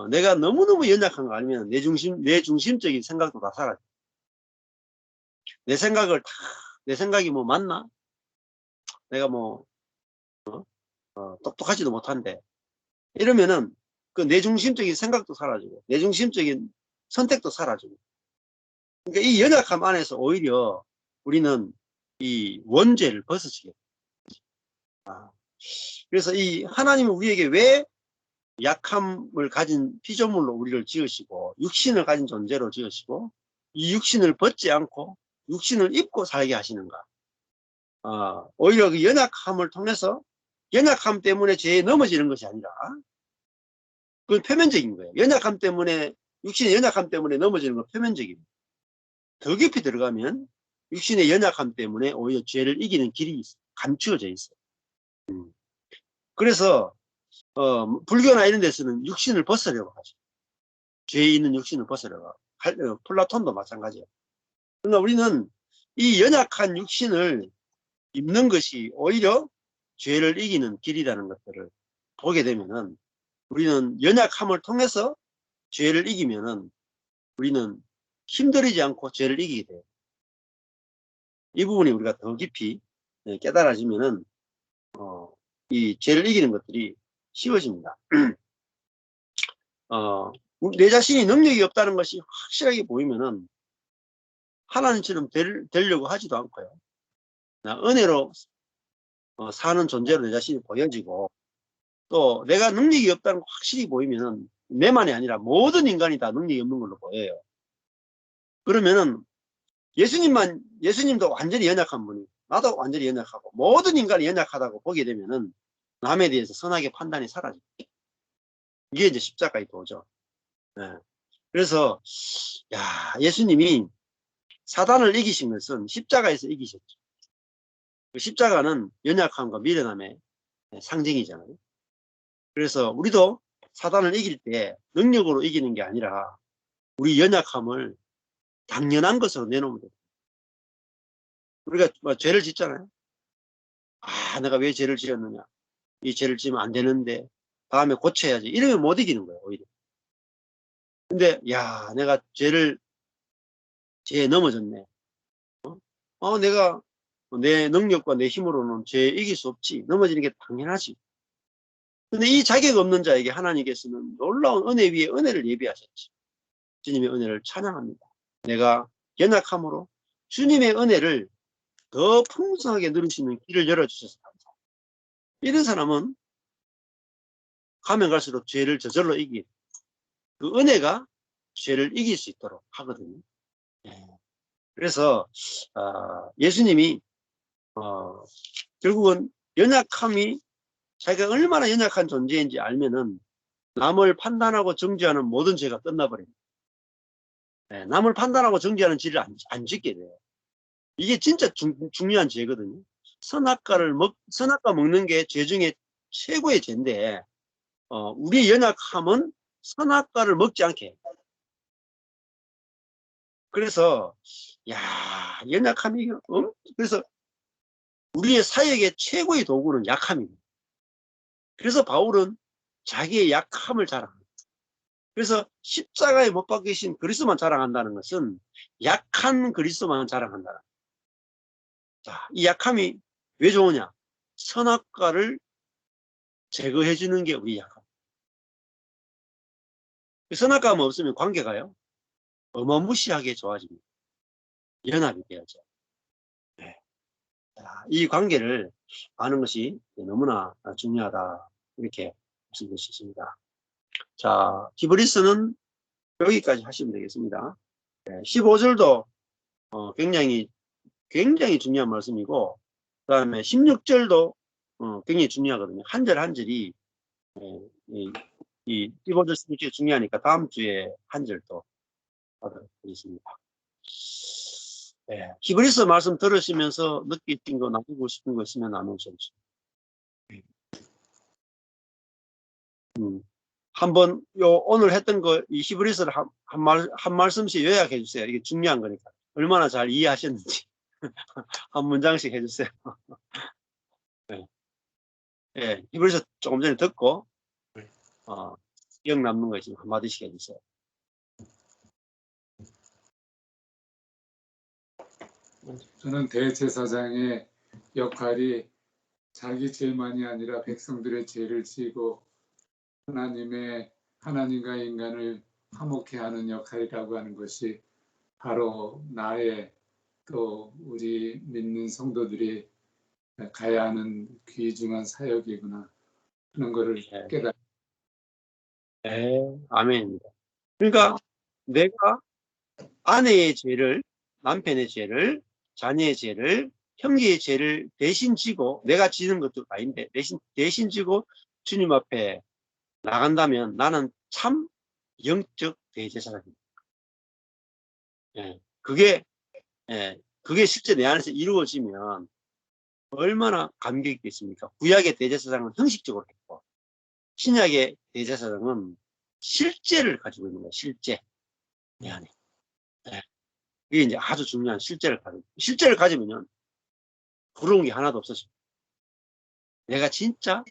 내가 너무너무 연약한 걸 알면 내 중심적인 생각도 다 사라져요. 내 생각이 뭐 맞나? 내가 뭐 똑똑하지도 못한데 이러면은 그 내중심적인 생각도 사라지고 내중심적인 선택도 사라지고, 그러니까 이 연약함 안에서 오히려 우리는 이 원죄를 벗어지게 됩니다. 그래서 이 하나님은 우리에게 왜 약함을 가진 피조물로 우리를 지으시고 육신을 가진 존재로 지으시고 이 육신을 벗지 않고 육신을 입고 살게 하시는가? 오히려 그 연약함을 통해서 연약함 때문에 죄에 넘어지는 것이 아니라 그건 표면적인 거예요. 연약함 때문에, 육신의 연약함 때문에 넘어지는 건 표면적입니다. 더 깊이 들어가면 육신의 연약함 때문에 오히려 죄를 이기는 길이 감추어져 있어요. 그래서 불교나 이런 데서는 육신을 벗으려고 하죠. 죄에 있는 육신을 벗으려고 하고, 플라톤도 마찬가지예요. 그러나 우리는 이 연약한 육신을 입는 것이 오히려 죄를 이기는 길이라는 것들을 보게 되면은 우리는 연약함을 통해서 죄를 이기면은 우리는 힘들이지 않고 죄를 이기게 돼요. 이 부분이 우리가 더 깊이 깨달아지면은 이 죄를 이기는 것들이 쉬워집니다. 내 자신이 능력이 없다는 것이 확실하게 보이면은 하나님처럼 되려고 하지도 않고요. 은혜로 사는 존재로 내 자신이 보여지고, 또 내가 능력이 없다는 거 확실히 보이면은 내만이 아니라 모든 인간이 다 능력이 없는 걸로 보여요. 그러면은 예수님도 완전히 연약한 분이, 나도 완전히 연약하고 모든 인간이 연약하다고 보게 되면은 남에 대해서 선하게 판단이 사라집니다. 이게 이제 십자가의 도죠. 네. 그래서 예수님이 사단을 이기신 것은 십자가에서 이기셨죠. 그 십자가는 연약함과 미련함의 상징이잖아요. 그래서 우리도 사단을 이길 때 능력으로 이기는 게 아니라 우리 연약함을 당연한 것으로 내놓으면 돼요. 우리가 뭐 죄를 짓잖아요. 아, 내가 왜 죄를 지었느냐. 이 죄를 지으면 안 되는데 다음에 고쳐야지. 이러면 못 이기는 거예요, 오히려. 근데 야, 내가 죄에 넘어졌네. 내가 내 능력과 내 힘으로는 죄 이길 수 없지. 넘어지는 게 당연하지. 근데 이 자격 없는 자에게 하나님께서는 놀라운 은혜 위에 은혜를 예비하셨지. 주님의 은혜를 찬양합니다. 내가 연약함으로 주님의 은혜를 더 풍성하게 누릴 수 있는 길을 열어주셔서 감사합니다. 이런 사람은 가면 갈수록 죄를 저절로 이기, 그 은혜가 죄를 이길 수 있도록 하거든요. 그래서 예수님이 결국은 연약함이 자기가 얼마나 연약한 존재인지 알면은 남을 판단하고 정죄하는 모든 죄가 끝나버립니다. 남을 판단하고 정죄하는 죄를 안 짓게 돼요. 이게 진짜 중요한 죄거든요. 선악과 먹는 게 죄 중에 최고의 죄인데 우리의 연약함은 선악과를 먹지 않게 해요. 그래서 연약함이 그래서 우리의 사역의 최고의 도구는 약함입니다. 그래서 바울은 자기의 약함을 자랑합니다. 그래서 십자가에 못 박히신 그리스도만 자랑한다는 것은 약한 그리스도만 자랑한다는 거예요. 자, 이 약함이 왜 좋으냐? 선악과를 제거해 주는 게 우리 약함. 선악과가 없으면 관계가요 어마무시하게 좋아집니다. 연합이 되어져. 네. 이 관계를 아는 것이 너무나 중요하다. 이렇게 말씀드릴 수 있습니다. 자, 히브리서는 여기까지 하시면 되겠습니다. 15절도 굉장히 중요한 말씀이고, 그 다음에 16절도 굉장히 중요하거든요. 한 절 한 절이 이 15절, 16절이 중요하니까 다음 주에 한 절도 하도록 하겠습니다. 히브리서 말씀 들으시면서 느끼신 거, 나누고 싶은 거 있으면 나누셔주세요. 한번 오늘 했던 거 이 히브리서를 한 말씀씩 요약해 주세요. 이게 중요한 거니까. 얼마나 잘 이해하셨는지 한 문장씩 해주세요. 히브리서 조금 전에 듣고 기억 남는 거 있으면 한마디씩 해주세요. 저는 대제사장의 역할이 자기 죄만이 아니라 백성들의 죄를 지고 하나님과 인간을 화목케 하는 역할이라고 하는 것이 바로 나의 또 우리 믿는 성도들이 가야 하는 귀중한 사역이구나 하는 것을 깨달았습니다. 아멘입니다. 그러니까 내가 아내의 죄를, 남편의 죄를, 자녀의 죄를, 형제의 죄를 대신 지고, 내가 지는 것도 아닌데 대신 지고 주님 앞에 나간다면 나는 참 영적 대제사장입니다. 그게 실제 내 안에서 이루어지면 얼마나 감격이 있겠습니까? 구약의 대제사장은 형식적으로 했고, 신약의 대제사장은 실제를 가지고 있는 거예요. 실제. 내 안에. 이게 이제 아주 중요한 실제를 가지면 부러운 게 하나도 없었습니다. 내가 진짜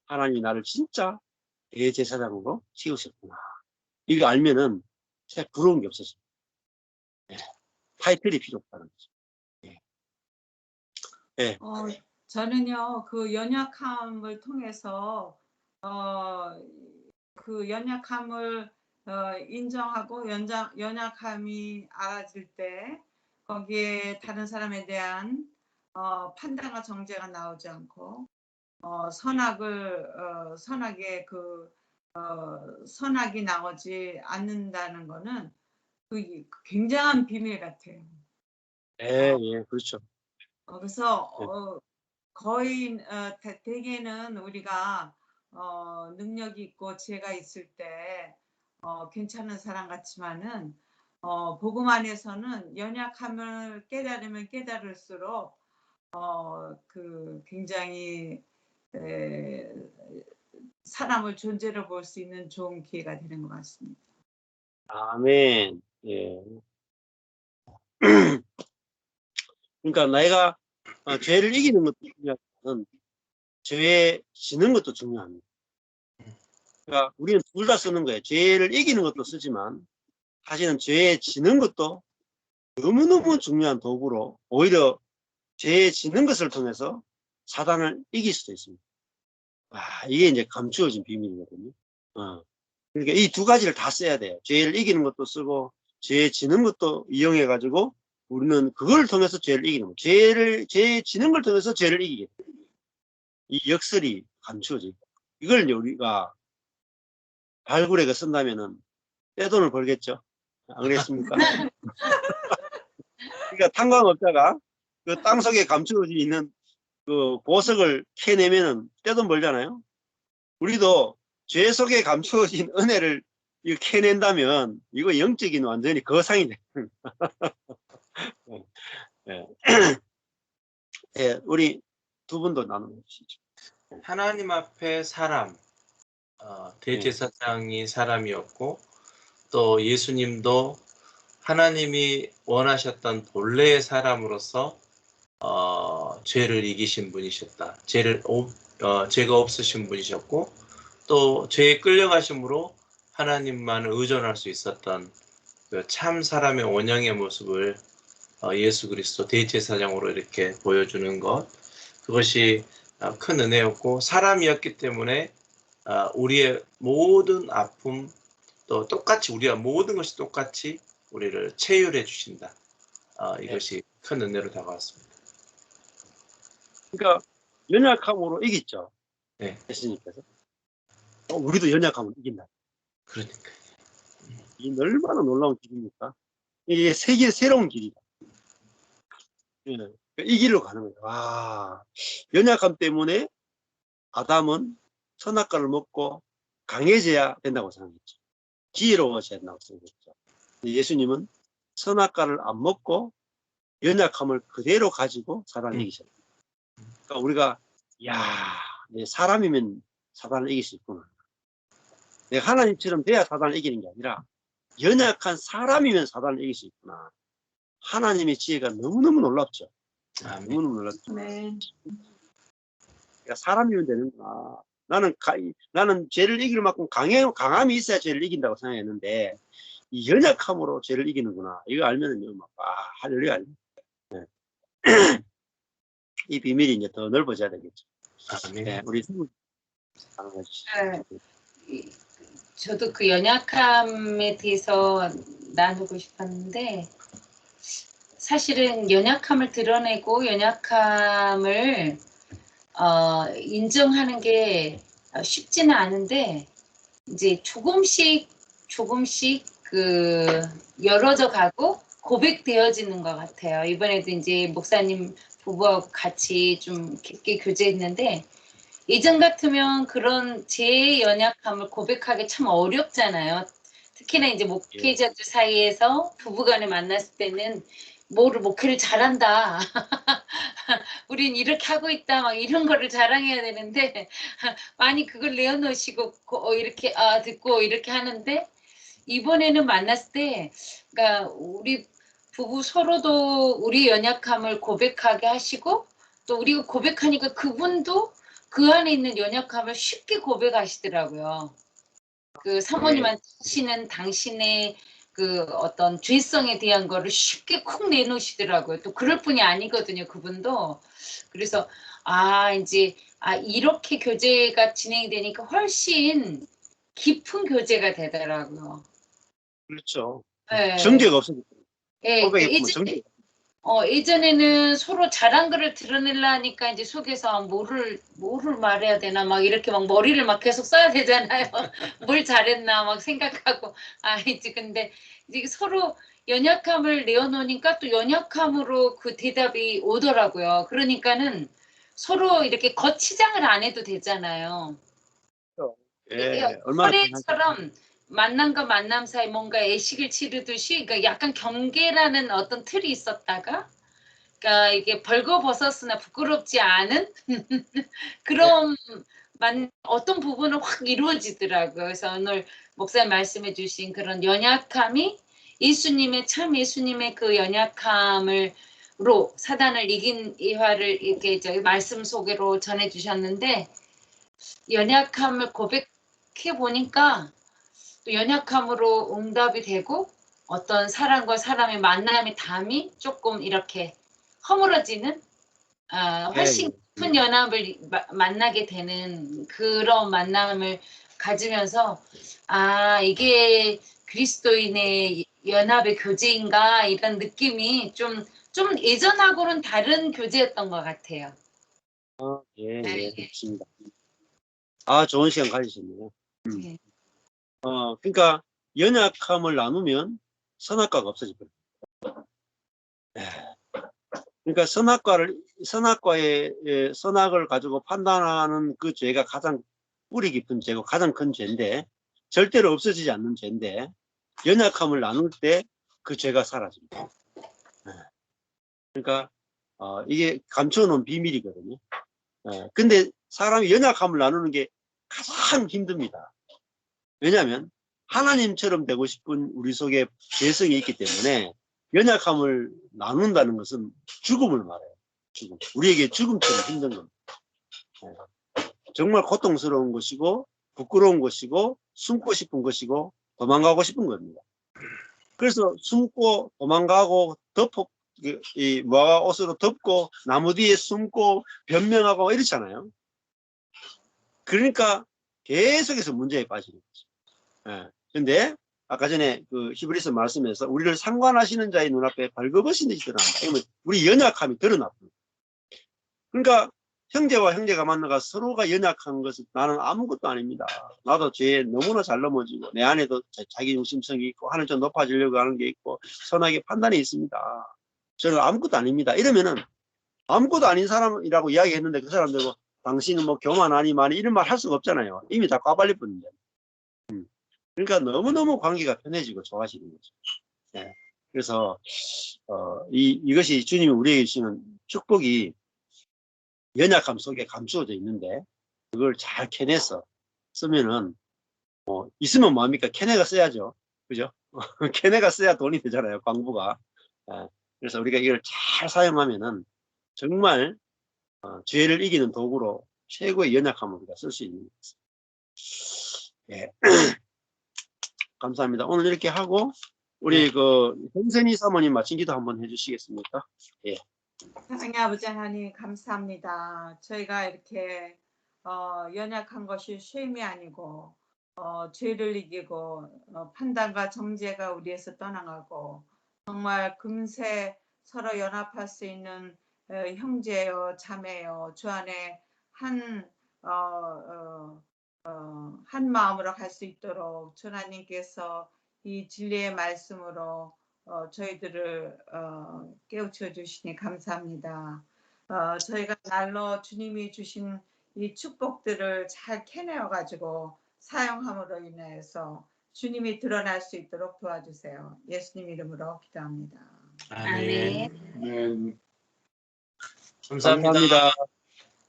하나님이 나를 진짜 대제사장으로 세우셨구나. 이거 알면은 진짜 부러운 게 없었습니다. 타이틀이 필요 없다는 거죠. 저는요, 그 연약함을 통해서 그 연약함을 인정하고 연약함이 알아질 때 거기에 다른 사람에 대한 판단과 정죄가 나오지 않고 선악이 나오지 않는다는 거는 그 굉장한 비밀 같아요. 그렇죠. 그래서 거의 대개는 우리가 능력이 있고 지혜가 있을 때 괜찮은 사람 같지만은 복음 안에서는 연약함을 깨달으면 깨달을수록 그 굉장히 사람을 존재로 볼 수 있는 좋은 기회가 되는 것 같습니다. 아멘. 그러니까 내가 죄를 이기는 것도 중요하지만 죄에 지는 것도 중요합니다. 그러니까 우리는 둘 다 쓰는 거예요. 죄를 이기는 것도 쓰지만 사실은 죄에 지는 것도 너무너무 중요한 도구로 오히려 죄에 지는 것을 통해서 사단을 이길 수도 있습니다. 이게 이제 감추어진 비밀이거든요. 그러니까 이 두 가지를 다 써야 돼요. 죄를 이기는 것도 쓰고 죄에 지는 것도 이용해 가지고 우리는 그걸 통해서 죄를 이기는 거예요. 죄에 지는 걸 통해서 죄를 이기게 돼요. 이 역설이 감추어져 있고 이걸 우리가 발굴해서 쓴다면은 떼돈을 벌겠죠. 안 그랬습니까? 그러니까 탄광업자가 그 땅속에 감추어져 있는 그 보석을 캐내면은 떼돈 벌잖아요. 우리도 죄 속에 감추어진 은혜를 이거 캐낸다면 이거 영적인 완전히 거상이 돼. 네. 네, 우리 두 분도 나눠주시죠. 하나님 앞에 사람, 대제사장이 사람이었고 또 예수님도 하나님이 원하셨던 본래의 사람으로서 죄를 이기신 분이셨다. 죄가 없으신 분이셨고 또 죄에 끌려가심으로 하나님만을 의존할 수 있었던 그 참 사람의 원형의 모습을 예수 그리스도 대제사장으로 이렇게 보여주는 것, 그것이 큰 은혜였고 사람이었기 때문에 우리의 모든 아픔 또 똑같이 우리가 모든 것이 똑같이 우리를 체휼해 주신다. 이것이 큰 은혜로 다가왔습니다. 그러니까 연약함으로 이겼죠. 네. 예수님께서. 우리도 연약함으로 이긴다. 그러니까. 이 얼마나 놀라운 길입니까? 이게 세계 새로운 길이다. 이 길로 가는 거예요. 와, 연약함 때문에 아담은 선악과를 먹고 강해져야 된다고 생각했죠. 지혜로워져야 된다고 생각했죠. 예수님은 선악과를 안 먹고 연약함을 그대로 가지고 사단을 이기셨다. 그러니까 우리가 사람이면 사단을 이길 수 있구나. 내가 하나님처럼 돼야 사단을 이기는 게 아니라 연약한 사람이면 사단을 이길 수 있구나. 하나님의 지혜가 너무너무 놀랍죠. 너무너무 놀랍죠. 네. 그러니까 사람이면 되는구나. 나는 죄를 이길 만큼 강함이 있어야 죄를 이긴다고 생각했는데 이 연약함으로 죄를 이기는구나. 이거 알면은 막 할렐루야. 네. 이 비밀이 이제 더 넓어져야 되겠죠. 네, 우리 저도 그 연약함에 대해서 나누고 싶었는데 사실은 연약함을 드러내고 연약함을 인정하는 게 쉽지는 않은데 이제 조금씩 그 열어져 가고 고백되어지는 것 같아요. 이번에도 이제 목사님 부부하고 같이 좀 깊게 교제했는데 예전 같으면 그런 제 연약함을 고백하기 참 어렵잖아요. 특히나 이제 목회자들 사이에서 부부간에 만났을 때는 목회를 잘한다. 우린 이렇게 하고 있다. 막 이런 거를 자랑해야 되는데 많이 그걸 내어놓으시고 이렇게 듣고 이렇게 하는데 이번에는 만났을 때 그러니까 우리 부부 서로도 우리 연약함을 고백하게 하시고 또 우리가 고백하니까 그분도 그 안에 있는 연약함을 쉽게 고백하시더라고요. 그 사모님한테 하시는 당신의 그 어떤 죄성에 대한 거를 쉽게 콕 내놓으시더라고요. 또 그럴 뿐이 아니거든요, 그분도. 그래서 이제 이렇게 교제가 진행이 되니까 훨씬 깊은 교제가 되더라고요. 그렇죠. 네. 정죄가 없으니까. 네, 예전에는 서로 잘한 거를 드러내려 하니까 이제 속에서 뭐를 말해야 되나 막 이렇게 막 머리를 막 계속 써야 되잖아요. 뭘 잘했나 막 생각하고 이제 근데 이제 서로 연약함을 내어놓으니까 또 연약함으로 그 대답이 오더라고요. 그러니까는 서로 이렇게 거치장을 안 해도 되잖아요. 얼마나 설에처럼 만남과 만남 사이 뭔가 애식을 치르듯이 그러니까 약간 경계라는 어떤 틀이 있었다가 그러니까 이게 벌거벗었으나 부끄럽지 않은 그런 어떤 부분은 확 이루어지더라고요. 그래서 오늘 목사님 말씀해 주신 그런 연약함이 참 예수님의 그 연약함으로 사단을 이긴 이화를 이렇게 저희 말씀 속으로 전해주셨는데, 연약함을 고백해 보니까 또 연약함으로 응답이 되고 어떤 사람과 사람의 만남의 담이 조금 이렇게 허물어지는 훨씬 깊은 연합을 만나게 되는 그런 만남을 가지면서 이게 그리스도인의 연합의 교제인가 이런 느낌이 좀 예전하고는 다른 교제였던 것 같아요. 예, 네. 좋습니다. 좋은 시간 가지셨네요. 네. 그러니까 연약함을 나누면 선악과가 없어질 거예요. 그러니까 선악과의 선악을 가지고 판단하는 그 죄가 가장 뿌리 깊은 죄고 가장 큰 죄인데, 절대로 없어지지 않는 죄인데, 연약함을 나눌 때 그 죄가 사라집니다. 그러니까 이게 감추어 놓은 비밀이거든요. 근데 사람이 연약함을 나누는 게 가장 힘듭니다. 왜냐하면 하나님처럼 되고 싶은 우리 속에 죄성이 있기 때문에 연약함을 나눈다는 것은 죽음을 말해요. 죽음. 우리에게 죽음처럼 힘든 겁니다. 정말 고통스러운 것이고 부끄러운 것이고 숨고 싶은 것이고 도망가고 싶은 겁니다. 그래서 숨고 도망가고 이 옷으로 덮고 나무 뒤에 숨고 변명하고 이렇잖아요. 그러니까 계속해서 문제에 빠지는 거죠. 근데 아까 전에 그 히브리서 말씀에서 우리를 상관하시는 자의 눈앞에 벌거벗은 듯이 드러난다. 그러면 우리 연약함이 드러났다. 그러니까 형제와 형제가 만나가 서로가 연약한 것은 나는 아무것도 아닙니다. 나도 죄에 너무나 잘 넘어지고 내 안에도 자기 중심성이 있고 하늘 좀 높아지려고 하는 게 있고 선하게 판단이 있습니다. 저는 아무것도 아닙니다. 이러면은 아무것도 아닌 사람이라고 이야기했는데 그 사람들고 당신은 뭐 교만하니 많이 이런 말 할 수가 없잖아요. 이미 다 까발릴 뿐인데. 그러니까 너무너무 관계가 편해지고 좋아지는 거죠. 네. 그래서 이것이 주님이 우리에게 주시는 축복이 연약함 속에 감추어져 있는데 그걸 잘 캐내서 쓰면은 있으면 뭐합니까? 캐내가 써야죠. 그죠? 캐내가 써야 돈이 되잖아요. 광부가. 그래서 우리가 이걸 잘 사용하면은 정말 죄를 이기는 도구로 최고의 연약함을 우리가 쓸 수 있는 것입니다. 예. 감사합니다. 오늘 이렇게 하고 우리 그 홍선희 사모님 마친 기도 한번 해주시겠습니까? 예. 사랑의 아버지 하나님 감사합니다. 저희가 이렇게 연약한 것이 쉼이 아니고 죄를 이기고 판단과 정죄가 우리에서 떠나가고 정말 금세 서로 연합할 수 있는 형제요 자매요 주 안에 한 마음으로 갈 수 있도록 주나님께서 이 진리의 말씀으로 저희들을 깨우쳐 주시니 감사합니다. 저희가 날로 주님이 주신 이 축복들을 잘 캐내어 가지고 사용함으로 인해서 주님이 드러날 수 있도록 도와주세요. 예수님 이름으로 기도합니다. 아멘. 네, 감사합니다.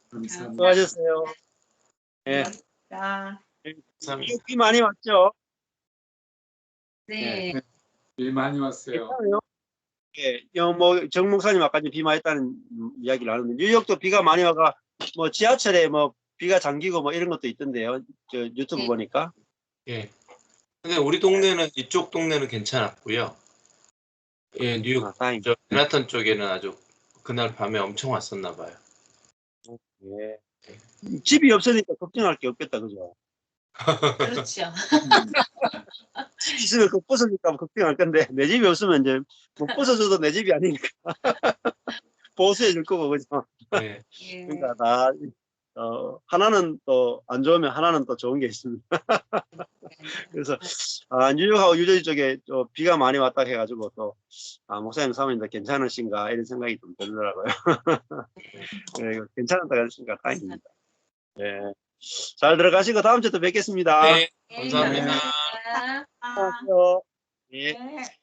감사합니다. 수고하셨어요. 예. 감사합니다. 감사합니다. 비 많이 왔죠? 네. 비 많이 왔어요. 괜찮아요? 예. 뭐 정 목사님 아까 비 많이 했다는 이야기를 하는데 뉴욕도 비가 많이 와가 뭐 지하철에 뭐 비가 잠기고 뭐 이런 것도 있던데요. 저 유튜브 네. 보니까. 예. 근데 우리 동네는 이쪽 동네는 괜찮았고요. 예, 뉴욕 다행이다. 맨하탄 쪽에는 아주 그날 밤에 엄청 왔었나 봐요. 예. 집이 없으니까 걱정할 게 없겠다, 그죠? 그렇죠. 집이 있으면 그 부서질까 봐 걱정할 건데 내 집이 없으면 이제 못 부서져도 내 집이 아니니까 보수해 줄 거고, 그죠? 네. 예. 그러니까 다 하나는 또 안 좋으면 하나는 또 좋은 게 있습니다. 그래서 뉴욕하고 유저지 쪽에 비가 많이 왔다 해가지고 또 목사님 사모님도 괜찮으신가 이런 생각이 좀 들더라고요. 네, 괜찮았다 그랬으니까 다행입니다. 네. 잘 들어가시고 다음 주에 또 뵙겠습니다. 네, 감사합니다. 감사합니다. 안녕하세요. 네. 네.